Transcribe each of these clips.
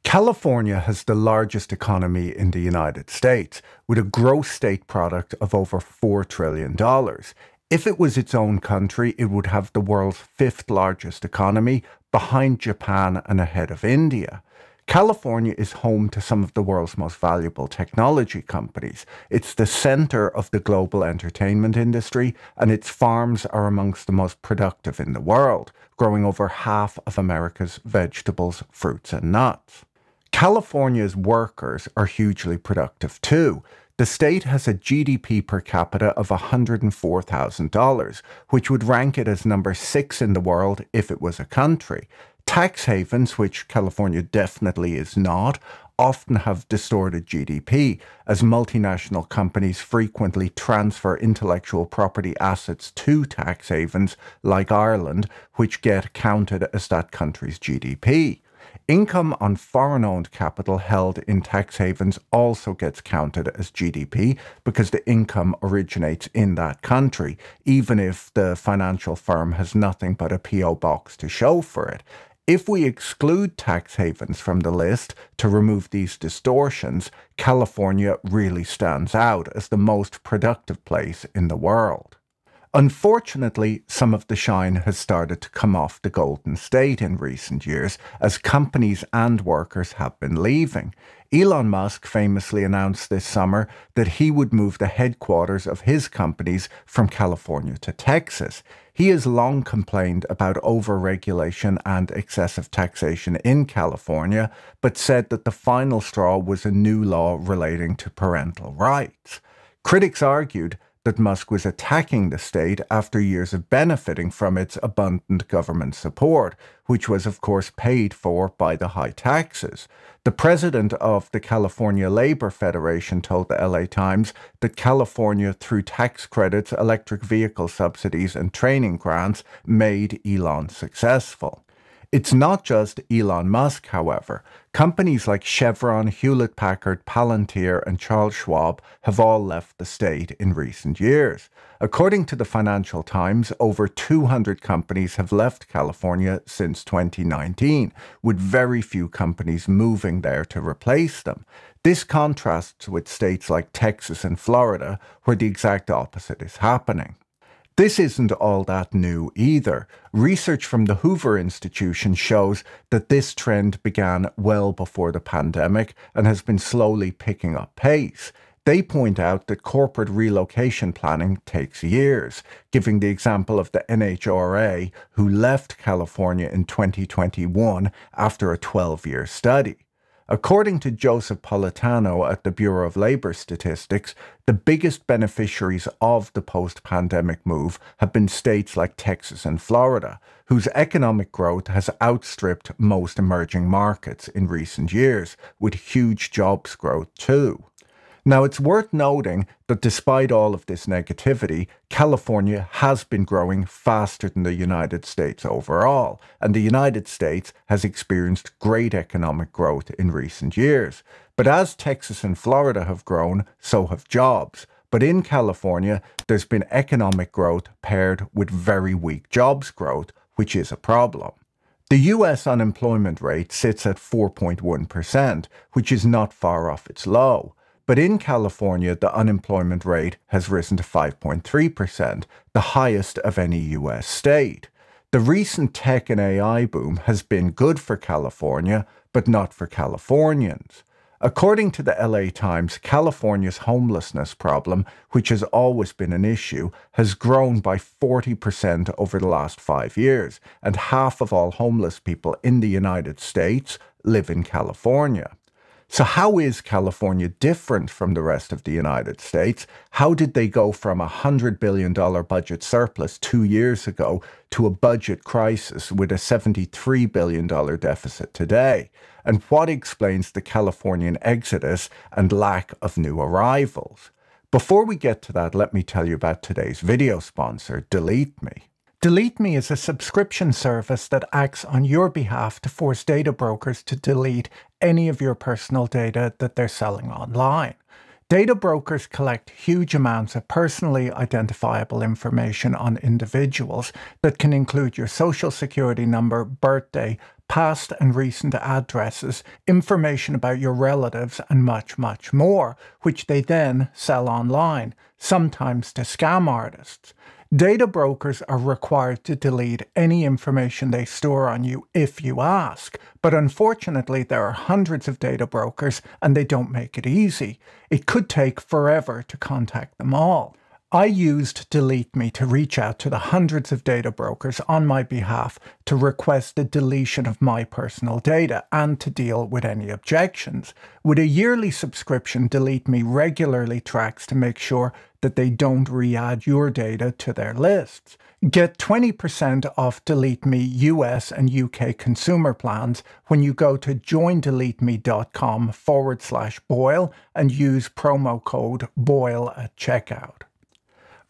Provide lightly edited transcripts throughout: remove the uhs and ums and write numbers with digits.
California has the largest economy in the United States, with a gross state product of over $4 trillion. If it was its own country, it would have the world's fifth largest economy, behind Japan and ahead of India. California is home to some of the world's most valuable technology companies. It's the center of the global entertainment industry, and its farms are amongst the most productive in the world, growing over half of America's vegetables, fruits, and nuts. California's workers are hugely productive too. The state has a GDP per capita of $104,000, which would rank it as number 6 in the world if it was a country. Tax havens, which California definitely is not, often have distorted GDP, as multinational companies frequently transfer intellectual property assets to tax havens like Ireland, which get counted as that country's GDP. Income on foreign-owned capital held in tax havens also gets counted as GDP because the income originates in that country, even if the financial firm has nothing but a P.O. box to show for it. If we exclude tax havens from the list to remove these distortions, California really stands out as the most productive place in the world. Unfortunately, some of the shine has started to come off the Golden State in recent years as companies and workers have been leaving. Elon Musk famously announced this summer that he would move the headquarters of his companies from California to Texas. He has long complained about overregulation and excessive taxation in California, but said that the final straw was a new law relating to parental rights. Critics argued that Musk was attacking the state after years of benefiting from its abundant government support, which was of course paid for by the high taxes. The president of the California Labor Federation told the LA Times that California, through tax credits, electric vehicle subsidies, and training grants, made Elon successful. It's not just Elon Musk, however. Companies like Chevron, Hewlett-Packard, Palantir, and Charles Schwab have all left the state in recent years. According to the Financial Times, over 200 companies have left California since 2019, with very few companies moving there to replace them. This contrasts with states like Texas and Florida, where the exact opposite is happening. This isn't all that new either. Research from the Hoover Institution shows that this trend began well before the pandemic and has been slowly picking up pace. They point out that corporate relocation planning takes years, giving the example of the NHRA, who left California in 2021 after a 12-year study. According to Joseph Politano at the Bureau of Labor Statistics, the biggest beneficiaries of the post-pandemic move have been states like Texas and Florida, whose economic growth has outstripped most emerging markets in recent years, with huge jobs growth too. Now, it's worth noting that despite all of this negativity, California has been growing faster than the United States overall, and the United States has experienced great economic growth in recent years. But as Texas and Florida have grown, so have jobs. But in California, there's been economic growth paired with very weak jobs growth, which is a problem. The US unemployment rate sits at 4.1%, which is not far off its low. But in California, the unemployment rate has risen to 5.3%, the highest of any US state. The recent tech and AI boom has been good for California, but not for Californians. According to the LA Times, California's homelessness problem, which has always been an issue, has grown by 40% over the last 5 years, and half of all homeless people in the United States live in California. So how is California different from the rest of the United States? How did they go from a $100 billion budget surplus 2 years ago to a budget crisis with a $73 billion deficit today? And what explains the Californian exodus and lack of new arrivals? Before we get to that, let me tell you about today's video sponsor, Delete Me. Delete Me is a subscription service that acts on your behalf to force data brokers to delete any of your personal data that they're selling online. Data brokers collect huge amounts of personally identifiable information on individuals that can include your social security number, birthday, past and recent addresses, information about your relatives, and much, much more, which they then sell online, sometimes to scam artists. Data brokers are required to delete any information they store on you if you ask, but unfortunately there are hundreds of data brokers and they don't make it easy. It could take forever to contact them all. I used Delete Me to reach out to the hundreds of data brokers on my behalf to request the deletion of my personal data and to deal with any objections. With a yearly subscription, Delete Me regularly tracks to make sure that they don't re-add your data to their lists. Get 20% off Delete Me US and UK consumer plans when you go to joindeleteme.com/Boyle and use promo code Boyle at checkout.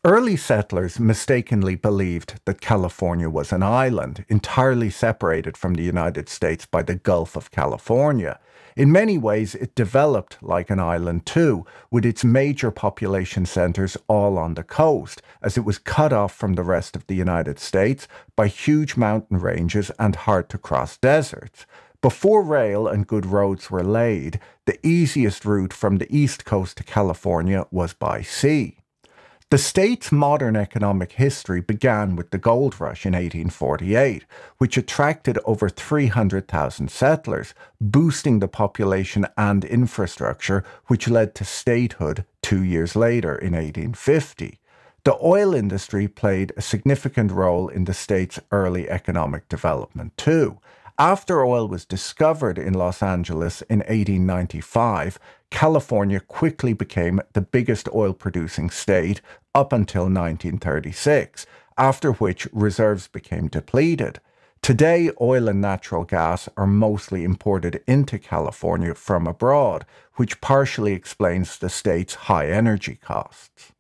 Early settlers mistakenly believed that California was an island, entirely separated from the United States by the Gulf of California. In many ways, it developed like an island too, with its major population centers all on the coast, as it was cut off from the rest of the United States by huge mountain ranges and hard-to-cross deserts. Before rail and good roads were laid, the easiest route from the East Coast to California was by sea. The state's modern economic history began with the gold rush in 1848, which attracted over 300,000 settlers, boosting the population and infrastructure, which led to statehood 2 years later in 1850. The oil industry played a significant role in the state's early economic development too. After oil was discovered in Los Angeles in 1895, California quickly became the biggest oil-producing state up until 1936, after which reserves became depleted. Today, oil and natural gas are mostly imported into California from abroad, which partially explains the state's high energy costs.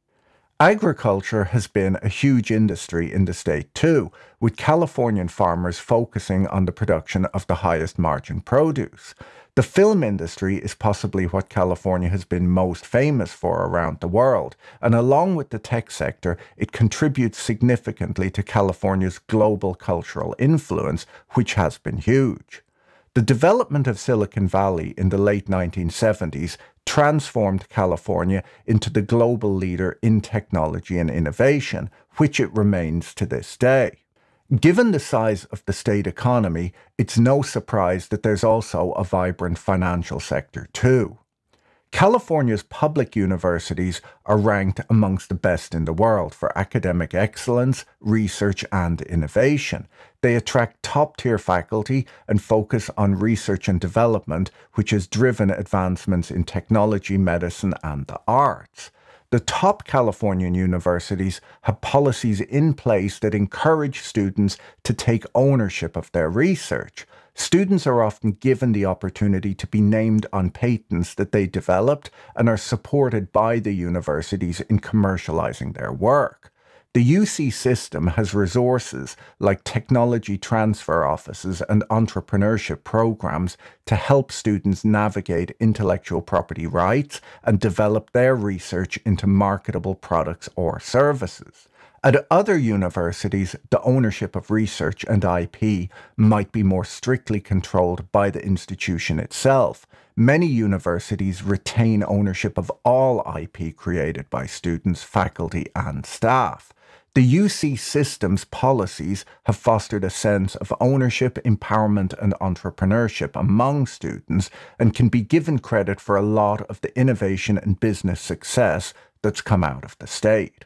Agriculture has been a huge industry in the state too, with Californian farmers focusing on the production of the highest margin produce. The film industry is possibly what California has been most famous for around the world, and along with the tech sector, it contributes significantly to California's global cultural influence, which has been huge. The development of Silicon Valley in the late 1970s transformed California into the global leader in technology and innovation, which it remains to this day. Given the size of the state economy, it's no surprise that there's also a vibrant financial sector too. California's public universities are ranked amongst the best in the world for academic excellence, research, and innovation. They attract top-tier faculty and focus on research and development, which has driven advancements in technology, medicine, and the arts. The top Californian universities have policies in place that encourage students to take ownership of their research. Students are often given the opportunity to be named on patents that they developed and are supported by the universities in commercializing their work. The UC system has resources like technology transfer offices and entrepreneurship programs to help students navigate intellectual property rights and develop their research into marketable products or services. At other universities, the ownership of research and IP might be more strictly controlled by the institution itself. Many universities retain ownership of all IP created by students, faculty, and staff. The UC system's policies have fostered a sense of ownership, empowerment, and entrepreneurship among students and can be given credit for a lot of the innovation and business success that's come out of the state.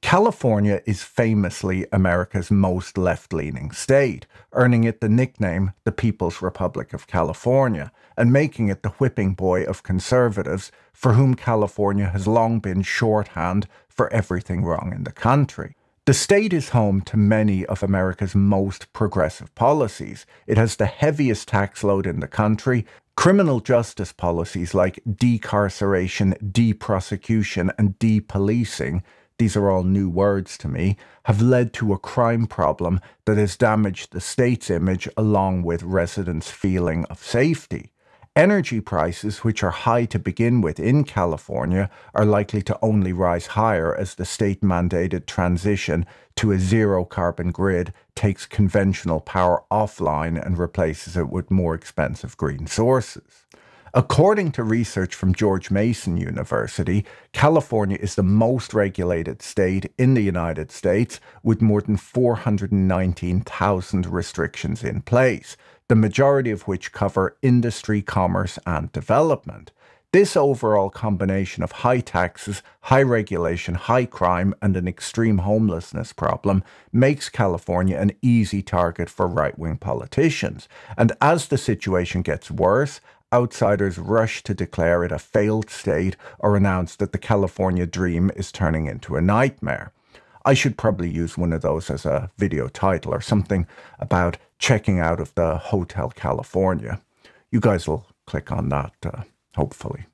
California is famously America's most left-leaning state, earning it the nickname the People's Republic of California, and making it the whipping boy of conservatives, for whom California has long been shorthand for everything wrong in the country. The state is home to many of America's most progressive policies. It has the heaviest tax load in the country. Criminal justice policies like decarceration, deprosecution, and depolicing, these are all new words to me, have led to a crime problem that has damaged the state's image along with residents' feeling of safety. Energy prices, which are high to begin with in California, are likely to only rise higher as the state-mandated transition to a zero-carbon grid takes conventional power offline and replaces it with more expensive green sources. According to research from George Mason University, California is the most regulated state in the United States with more than 419,000 restrictions in place, the majority of which cover industry, commerce, and development. This overall combination of high taxes, high regulation, high crime, and an extreme homelessness problem makes California an easy target for right-wing politicians. And as the situation gets worse, outsiders rush to declare it a failed state or announce that the California dream is turning into a nightmare. I should probably use one of those as a video title or something about checking out of the Hotel California. You guys will click on that, hopefully.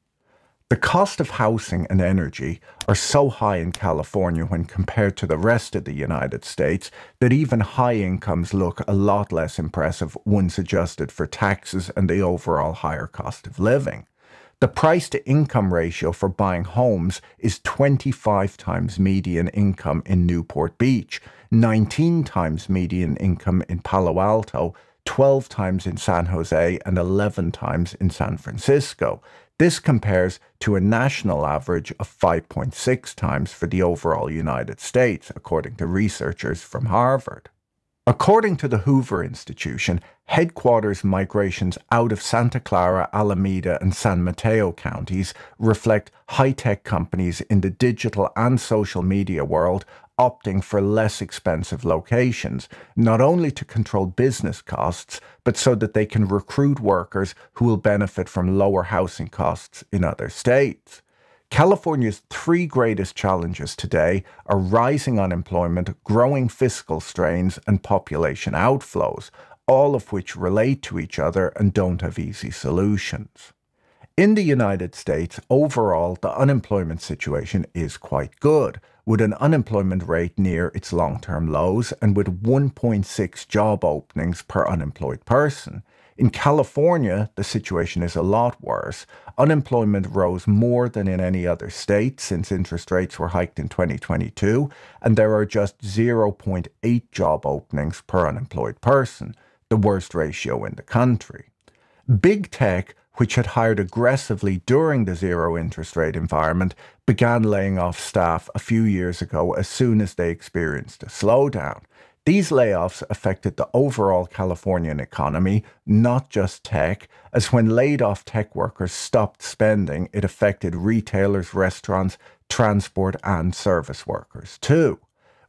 The cost of housing and energy are so high in California when compared to the rest of the United States that even high incomes look a lot less impressive once adjusted for taxes and the overall higher cost of living. The price-to-income ratio for buying homes is 25 times median income in Newport Beach, 19 times median income in Palo Alto, 12 times in San Jose, and 11 times in San Francisco. This compares to a national average of 5.6 times for the overall United States, according to researchers from Harvard. According to the Hoover Institution, headquarters migrations out of Santa Clara, Alameda, and San Mateo counties reflect high-tech companies in the digital and social media world opting for less expensive locations, not only to control business costs, but so that they can recruit workers who will benefit from lower housing costs in other states. California's three greatest challenges today are rising unemployment, growing fiscal strains, and population outflows, all of which relate to each other and don't have easy solutions. In the United States, overall, the unemployment situation is quite good, with an unemployment rate near its long-term lows and with 1.6 job openings per unemployed person. In California, the situation is a lot worse. Unemployment rose more than in any other state since interest rates were hiked in 2022, and there are just 0.8 job openings per unemployed person, the worst ratio in the country. Big tech, which had hired aggressively during the zero interest rate environment, began laying off staff a few years ago as soon as they experienced a slowdown. These layoffs affected the overall Californian economy, not just tech, as when laid-off tech workers stopped spending, it affected retailers, restaurants, transport, and service workers too.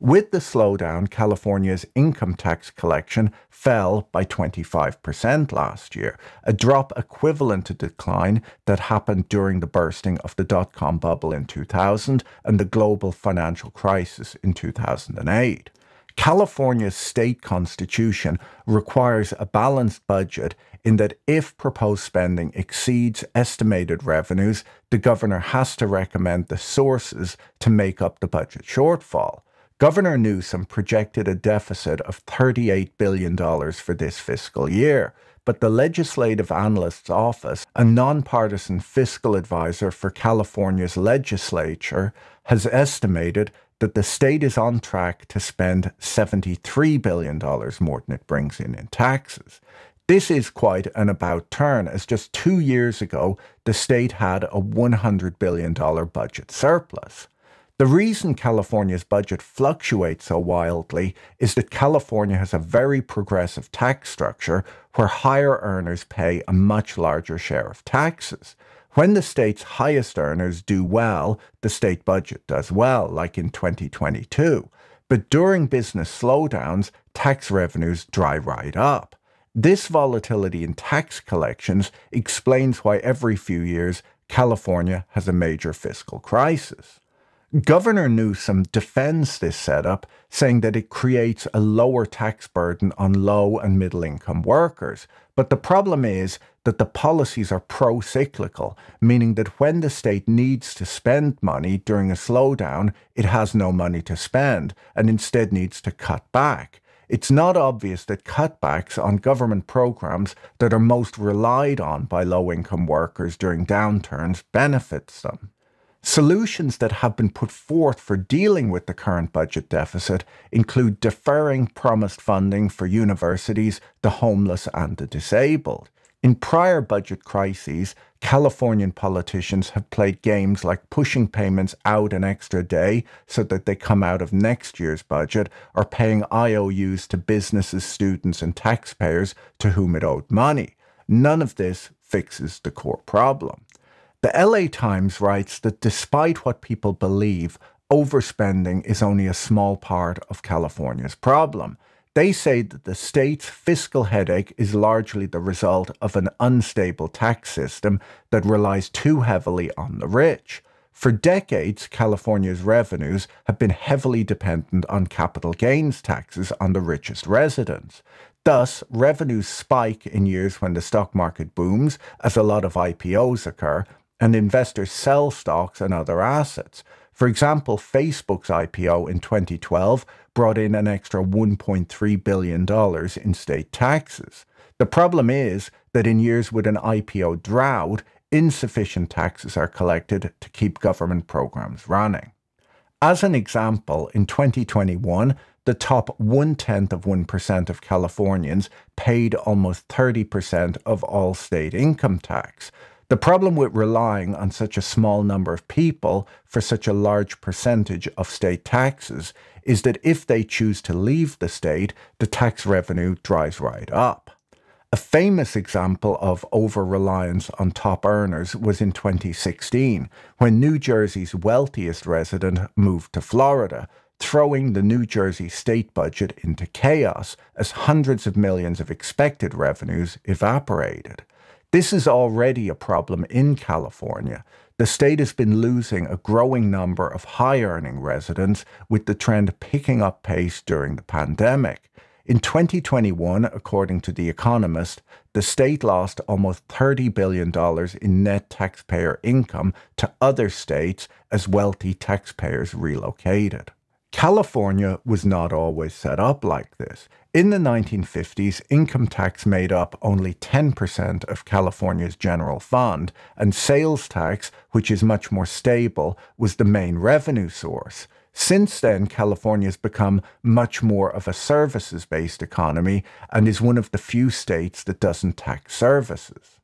With the slowdown, California's income tax collection fell by 25% last year, a drop equivalent to decline that happened during the bursting of the dot-com bubble in 2000 and the global financial crisis in 2008. California's state constitution requires a balanced budget in that if proposed spending exceeds estimated revenues, the governor has to recommend the sources to make up the budget shortfall. Governor Newsom projected a deficit of $38 billion for this fiscal year, but the Legislative Analyst's Office, a nonpartisan fiscal advisor for California's legislature, has estimated that the state is on track to spend $73 billion more than it brings in taxes. This is quite an about turn, as just 2 years ago, the state had a $100 billion budget surplus. The reason California's budget fluctuates so wildly is that California has a very progressive tax structure where higher earners pay a much larger share of taxes. When the state's highest earners do well, the state budget does well, like in 2022. But during business slowdowns, tax revenues dry right up. This volatility in tax collections explains why every few years California has a major fiscal crisis. Governor Newsom defends this setup, saying that it creates a lower tax burden on low and middle-income workers. But the problem is that the policies are pro-cyclical, meaning that when the state needs to spend money during a slowdown, it has no money to spend and instead needs to cut back. it's not obvious that cutbacks on government programs that are most relied on by low-income workers during downturns benefits them. Solutions that have been put forth for dealing with the current budget deficit include deferring promised funding for universities, the homeless and the disabled. In prior budget crises, Californian politicians have played games like pushing payments out an extra day so that they come out of next year's budget, or paying IOUs to businesses, students and taxpayers to whom it owed money. None of this fixes the core problem. The LA Times writes that despite what people believe, overspending is only a small part of California's problem. They say that the state's fiscal headache is largely the result of an unstable tax system that relies too heavily on the rich. For decades, California's revenues have been heavily dependent on capital gains taxes on the richest residents. Thus, revenues spike in years when the stock market booms, as a lot of IPOs occur, and investors sell stocks and other assets. For example, Facebook's IPO in 2012 brought in an extra $1.3 billion in state taxes. The problem is that in years with an IPO drought, insufficient taxes are collected to keep government programs running. As an example, in 2021, the top 0.1% of Californians paid almost 30% of all state income tax. The problem with relying on such a small number of people for such a large percentage of state taxes is that if they choose to leave the state, the tax revenue dries right up. A famous example of over-reliance on top earners was in 2016, when New Jersey's wealthiest resident moved to Florida, throwing the New Jersey state budget into chaos as hundreds of millions of expected revenues evaporated. This is already a problem in California. The state has been losing a growing number of high-earning residents, with the trend picking up pace during the pandemic. In 2021, according to The Economist, the state lost almost $30 billion in net taxpayer income to other states as wealthy taxpayers relocated. California was not always set up like this. In the 1950s, income tax made up only 10% of California's general fund, and sales tax, which is much more stable, was the main revenue source. Since then, California has become much more of a services-based economy and is one of the few states that doesn't tax services.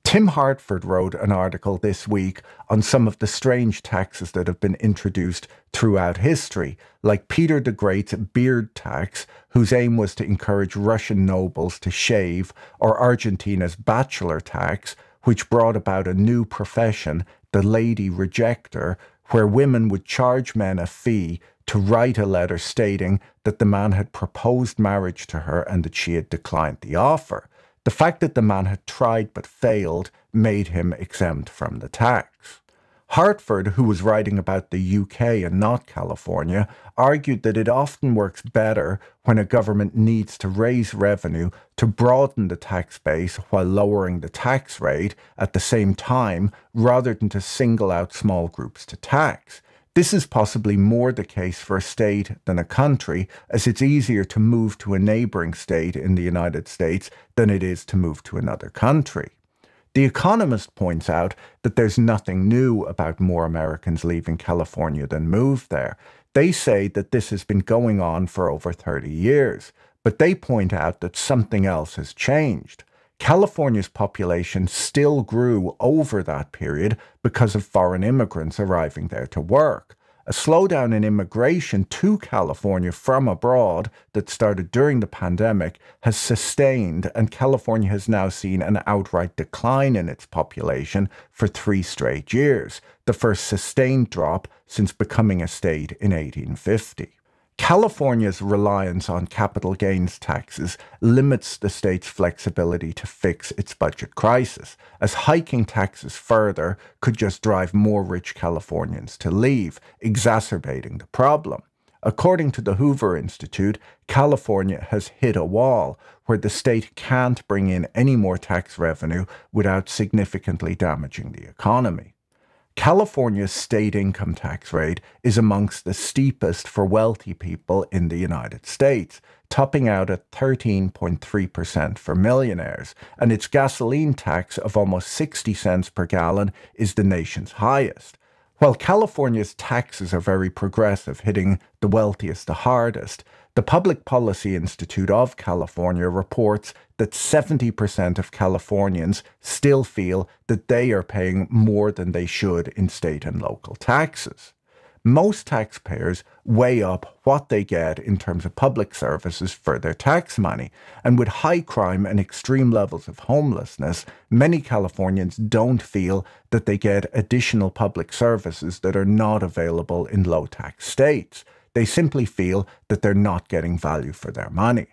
Tim Hartford wrote an article this week on some of the strange taxes that have been introduced throughout history, like Peter the Great's beard tax, whose aim was to encourage Russian nobles to shave, or Argentina's bachelor tax, which brought about a new profession, the lady rejecter, where women would charge men a fee to write a letter stating that the man had proposed marriage to her and that she had declined the offer. The fact that the man had tried but failed made him exempt from the tax. Hartford, who was writing about the UK and not California, argued that it often works better when a government needs to raise revenue to broaden the tax base while lowering the tax rate at the same time, rather than to single out small groups to tax. This is possibly more the case for a state than a country, as it's easier to move to a neighboring state in the United States than it is to move to another country. The Economist points out that there's nothing new about more Americans leaving California than move there. They say that this has been going on for over 30 years, but they point out that something else has changed. California's population still grew over that period because of foreign immigrants arriving there to work. A slowdown in immigration to California from abroad that started during the pandemic has sustained, and California has now seen an outright decline in its population for 3 straight years, the first sustained drop since becoming a state in 1850. California's reliance on capital gains taxes limits the state's flexibility to fix its budget crisis, as hiking taxes further could just drive more rich Californians to leave, exacerbating the problem. According to the Hoover Institute, California has hit a wall where the state can't bring in any more tax revenue without significantly damaging the economy. California's state income tax rate is amongst the steepest for wealthy people in the United States, topping out at 13.3% for millionaires, and its gasoline tax of almost 60 cents per gallon is the nation's highest. While California's taxes are very progressive, hitting the wealthiest the hardest, the Public Policy Institute of California reports that 70% of Californians still feel that they are paying more than they should in state and local taxes. Most taxpayers weigh up what they get in terms of public services for their tax money, and with high crime and extreme levels of homelessness, many Californians don't feel that they get additional public services that are not available in low-tax states. They simply feel that they're not getting value for their money.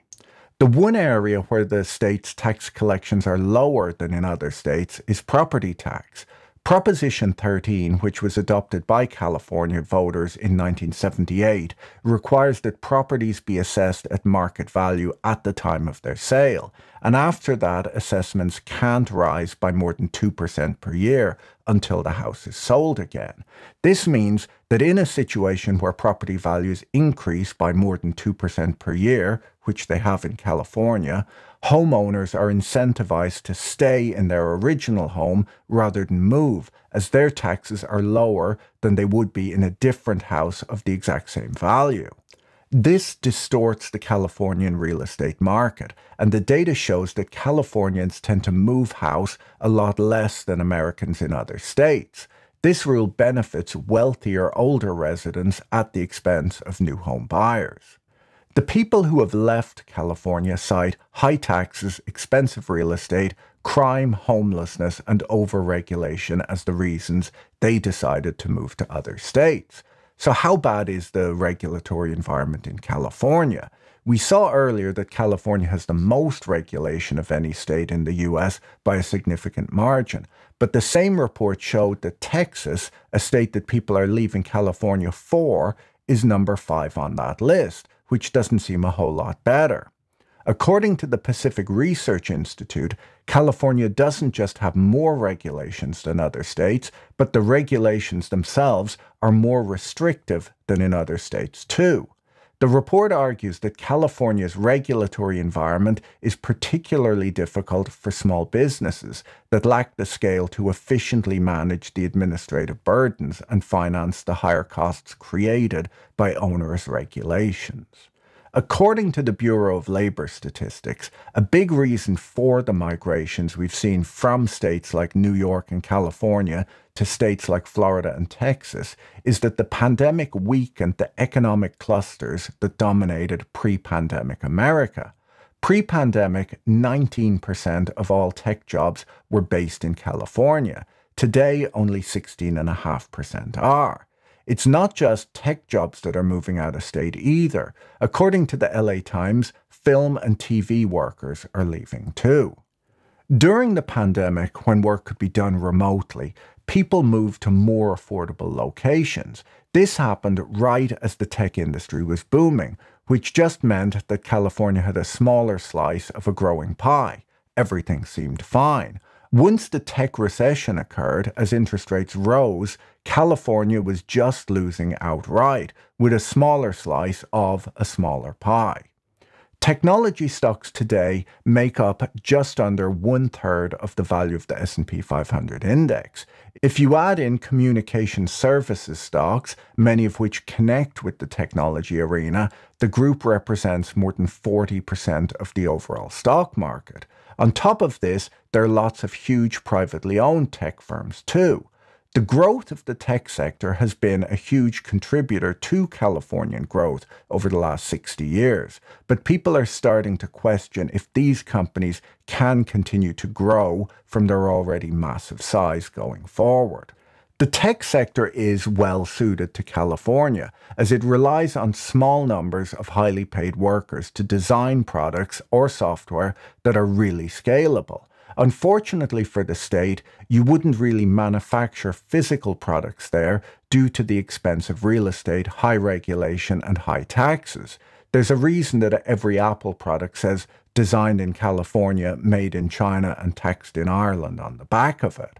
The one area where the state's tax collections are lower than in other states is property tax. Proposition 13, which was adopted by California voters in 1978, requires that properties be assessed at market value at the time of their sale, and after that, assessments can't rise by more than 2% per year until the house is sold again. This means that in a situation where property values increase by more than 2% per year, which they have in California, homeowners are incentivized to stay in their original home rather than move, as their taxes are lower than they would be in a different house of the exact same value. This distorts the Californian real estate market, and the data shows that Californians tend to move house a lot less than Americans in other states. This rule benefits wealthier older residents at the expense of new home buyers. The people who have left California cite high taxes, expensive real estate, crime, homelessness, and overregulation as the reasons they decided to move to other states. So how bad is the regulatory environment in California? We saw earlier that California has the most regulation of any state in the US by a significant margin. But the same report showed that Texas, a state that people are leaving California for, is number 5 on that list, which doesn't seem a whole lot better. According to the Pacific Research Institute, California doesn't just have more regulations than other states, but the regulations themselves are more restrictive than in other states too. The report argues that California's regulatory environment is particularly difficult for small businesses that lack the scale to efficiently manage the administrative burdens and finance the higher costs created by onerous regulations. According to the Bureau of Labor Statistics, a big reason for the migrations we've seen from states like New York and California to states like Florida and Texas is that the pandemic weakened the economic clusters that dominated pre-pandemic America. Pre-pandemic, 19% of all tech jobs were based in California. Today, only 16.5% are. It's not just tech jobs that are moving out of state either. According to the LA Times, film and TV workers are leaving too. During the pandemic, when work could be done remotely, people moved to more affordable locations. This happened right as the tech industry was booming, which just meant that California had a smaller slice of a growing pie. Everything seemed fine. Once the tech recession occurred, as interest rates rose, California was just losing outright, with a smaller slice of a smaller pie. Technology stocks today make up just under 1/3 of the value of the S&P 500 index. If you add in communication services stocks, many of which connect with the technology arena, the group represents more than 40% of the overall stock market. On top of this, there are lots of huge privately owned tech firms too. The growth of the tech sector has been a huge contributor to Californian growth over the last 60 years, but people are starting to question if these companies can continue to grow from their already massive size going forward. The tech sector is well suited to California, as it relies on small numbers of highly paid workers to design products or software that are really scalable. Unfortunately for the state, you wouldn't really manufacture physical products there due to the expensive real estate, high regulation, and high taxes. There's a reason that every Apple product says designed in California, made in China, and taxed in Ireland on the back of it.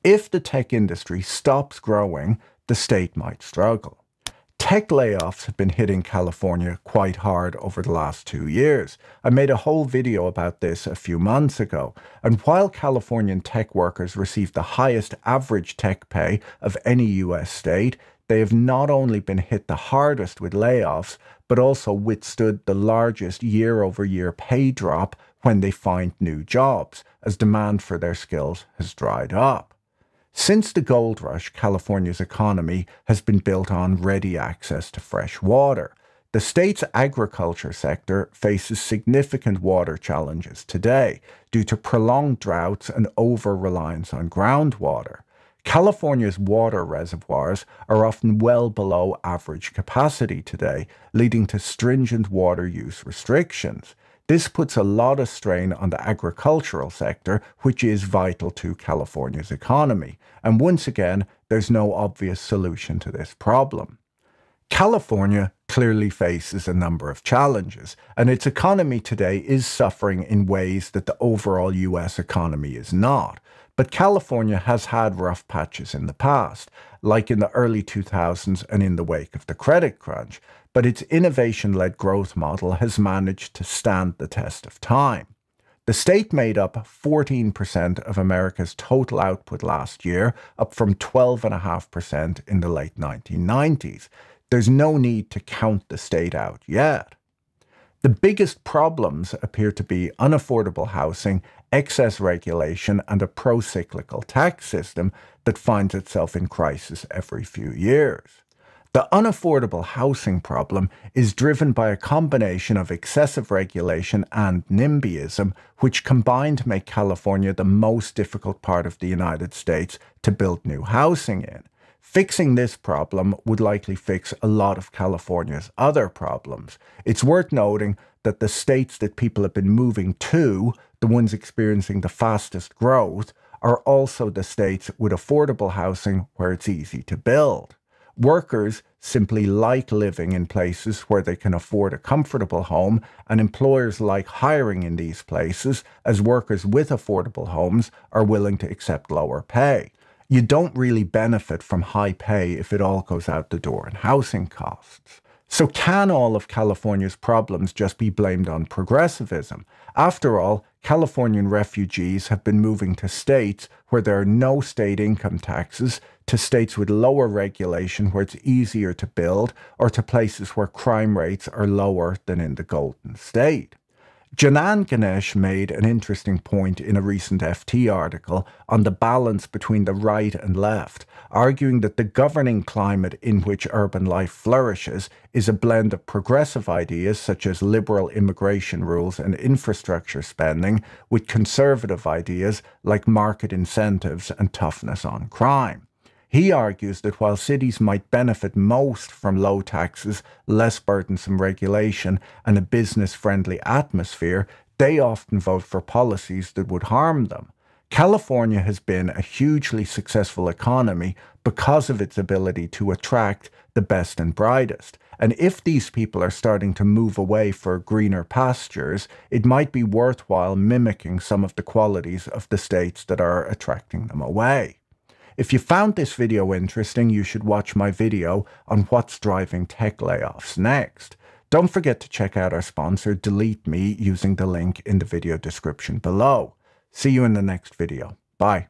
If the tech industry stops growing, the state might struggle. Tech layoffs have been hitting California quite hard over the last 2 years. I made a whole video about this a few months ago. And while Californian tech workers receive the highest average tech pay of any US state, they have not only been hit the hardest with layoffs, but also withstood the largest year-over-year pay drop when they find new jobs, as demand for their skills has dried up. Since the gold rush, California's economy has been built on ready access to fresh water. The state's agriculture sector faces significant water challenges today due to prolonged droughts and over-reliance on groundwater. California's water reservoirs are often well below average capacity today, leading to stringent water use restrictions. This puts a lot of strain on the agricultural sector, which is vital to California's economy. And once again, there's no obvious solution to this problem. California clearly faces a number of challenges, and its economy today is suffering in ways that the overall US economy is not. But California has had rough patches in the past, like in the early 2000s and in the wake of the credit crunch, but its innovation-led growth model has managed to stand the test of time. The state made up 14% of America's total output last year, up from 12.5% in the late 1990s. There's no need to count the state out yet. The biggest problems appear to be unaffordable housing, excess regulation, and a pro-cyclical tax system that finds itself in crisis every few years. The unaffordable housing problem is driven by a combination of excessive regulation and NIMBYism, which combined make California the most difficult part of the United States to build new housing in. Fixing this problem would likely fix a lot of California's other problems. It's worth noting that the states that people have been moving to, the ones experiencing the fastest growth, are also the states with affordable housing where it's easy to build. Workers simply like living in places where they can afford a comfortable home, and employers like hiring in these places as workers with affordable homes are willing to accept lower pay. You don't really benefit from high pay if it all goes out the door in housing costs. So can all of California's problems just be blamed on progressivism? After all, Californian refugees have been moving to states where there are no state income taxes, to states with lower regulation where it's easier to build, or to places where crime rates are lower than in the Golden State. Janan Ganesh made an interesting point in a recent FT article on the balance between the right and left, arguing that the governing climate in which urban life flourishes is a blend of progressive ideas such as liberal immigration rules and infrastructure spending with conservative ideas like market incentives and toughness on crime. He argues that while cities might benefit most from low taxes, less burdensome regulation, and a business-friendly atmosphere, they often vote for policies that would harm them. California has been a hugely successful economy because of its ability to attract the best and brightest. And if these people are starting to move away for greener pastures, it might be worthwhile mimicking some of the qualities of the states that are attracting them away. If you found this video interesting, you should watch my video on what's driving tech layoffs next. Don't forget to check out our sponsor, Delete Me, using the link in the video description below. See you in the next video. Bye.